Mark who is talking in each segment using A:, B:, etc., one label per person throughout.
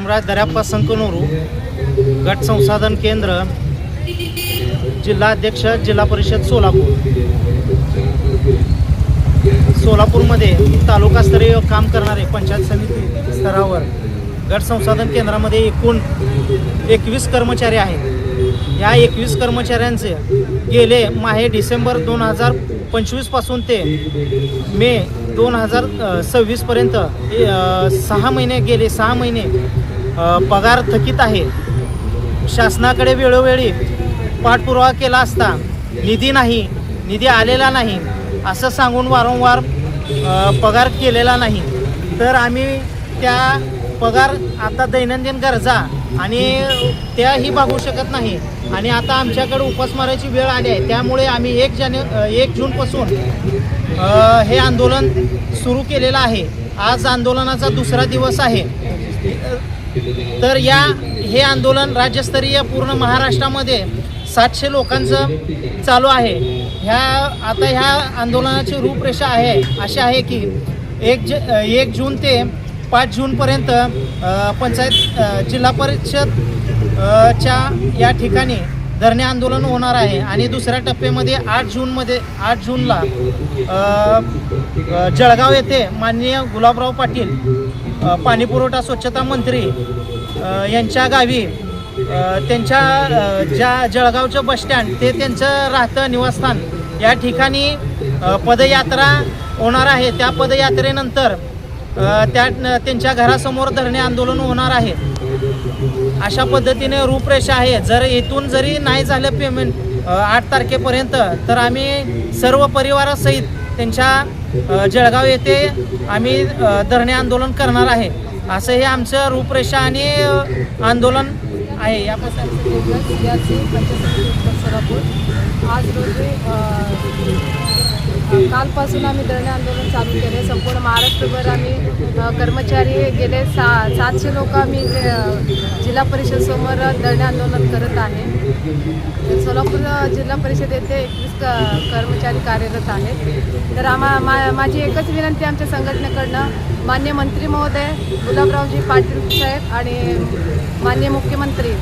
A: धर्मराज दर्याप्पा संकनूरू, गट संसाधन केंद्र, जिल्हा अध्यक्ष, जिल्हा परिषद सोलापूरमध्ये तालुकास्तरीय काम करणारे पंचायत समिती स्तरावर गट संसाधन केंद्रामध्ये एकूण 21 कर्मचारी आहेत. या 21 कर्मचाऱ्यांचे गेले डिसेंबर 2025 पासून ते मे 2026 पर्यंत 6 महिने गेले 6 महिने पगार थकीत आहे. शासनाकडे वेळोवेळी पाठपुरावा केला असता निधी आलेला नाही असं सांगून वारंवार पगार केलेला नाही. तर आम्ही त्या पगार आता दैनंदिन गरजा आणि त्याही भागू शकत नाही आणि आता आमच्याकडे उपासमाराची वेळ आली आहे. त्यामुळे आम्ही 1 जूनपासून हे आंदोलन सुरू केलेलं आहे. आज आंदोलनाचा दुसरा दिवस आहे. तर हे आंदोलन राज्यस्तरीय पूर्ण महाराष्ट्रामध्ये 700 लोकांचं चालू आहे. ह्या आंदोलनाची रूपरेषा अशी आहे की 1 जून ते 5 जूनपर्यंत जिल्हा परिषद च्या या ठिकाणी धरणे आंदोलन होणार आहे आणि दुसऱ्या टप्प्यामध्ये 8 जूनला जळगाव येथे माननीय गुलाबराव पाटील पाणीपुरवठा स्वच्छता मंत्री यांच्या गावी त्यांच्या जळगावचं बसस्टँड ते त्यांचं राहतं निवासस्थान या ठिकाणी पदयात्रा होणार आहे. त्या पदयात्रेनंतर त्यांच्या घरासमोर धरणे आंदोलन होणार आहे. अशा पद्धतीने रूपरेषा आहे. जर इथून जरी नाही झालं पेमेंट 8 तारखेपर्यंत तर आम्ही सर्व परिवारासहित त्यांच्या जळगाव येथे आम्ही धरणे आंदोलन करणार आहे. असं हे आमचं रूपरेषा आणि आंदोलन आहे.
B: आज रोजी कालपासून आम्ही धरणे आंदोलन चालू केले. संपूर्ण महाराष्ट्रभर आम्ही कर्मचारी गेले 700 लोक आम्ही जिल्हा परिषद समोर धरणे आंदोलन करत आहे. सोलापूर जिल्हा परिषद येथे 21 कर्मचारी कार्यरत आहेत. तर माझी एकच विनंती आमच्या संघटनेकडनं माननीय मंत्री महोदय गुलाबरावजी पाटील साहेब आणि माननीय मुख्यमंत्री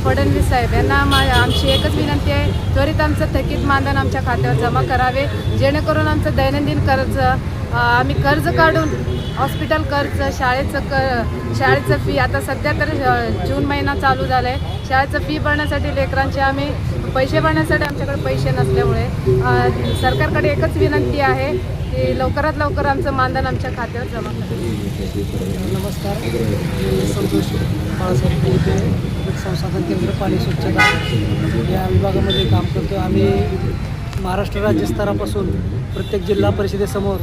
B: फडणवीस साहेब यांना आमची एकच विनंती आहे, त्वरित आमचं थकीत मानधन आमच्या खात्यावर जमा करावे, जेणेकरून आमचं दैनंदिन कर्ज आम्ही कर्ज काढून हॉस्पिटल कर्ज, शाळेचं फी, आता सध्या तर जून महिना चालू झाला आहे, शाळेचं फी भरण्यासाठी लेकरांचे आम्ही पैसे भरण्यासाठी आमच्याकडे पैसे नसल्यामुळे सरकारकडे एकच विनंती आहे की लवकरात लवकर आमचं मानधन आमच्या खात्यावर जमा करावे.
C: नमस्कार, संतोष बाळासाहेब संसाधन केंद्र पाणी स्वच्छता या विभागामध्ये काम करतो. आम्ही महाराष्ट्र राज्यस्तरापासून प्रत्येक जिल्हा परिषदेसमोर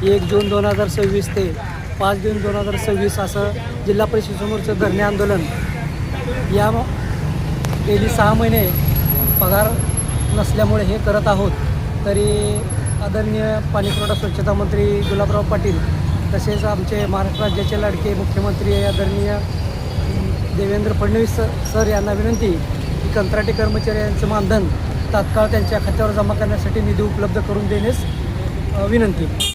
C: 1 जून 2026 ते 5 जून 2026 असं जिल्हा परिषदेसमोरचं धरणे आंदोलन या गेली 6 महिने पगार नसल्यामुळे हे करत आहोत. तरी आदरणीय पाणीपुरवठा स्वच्छता मंत्री गुलाबराव पाटील तसेच आमचे महाराष्ट्र राज्याचे लाडके मुख्यमंत्री आदरणीय देवेंद्र फडणवीस सर यांना विनंती की कंत्राटी कर्मचारी यांचं मानधन तात्काळ त्यांच्या खात्यावर जमा करण्यासाठी निधी उपलब्ध करून देण्यास विनंती.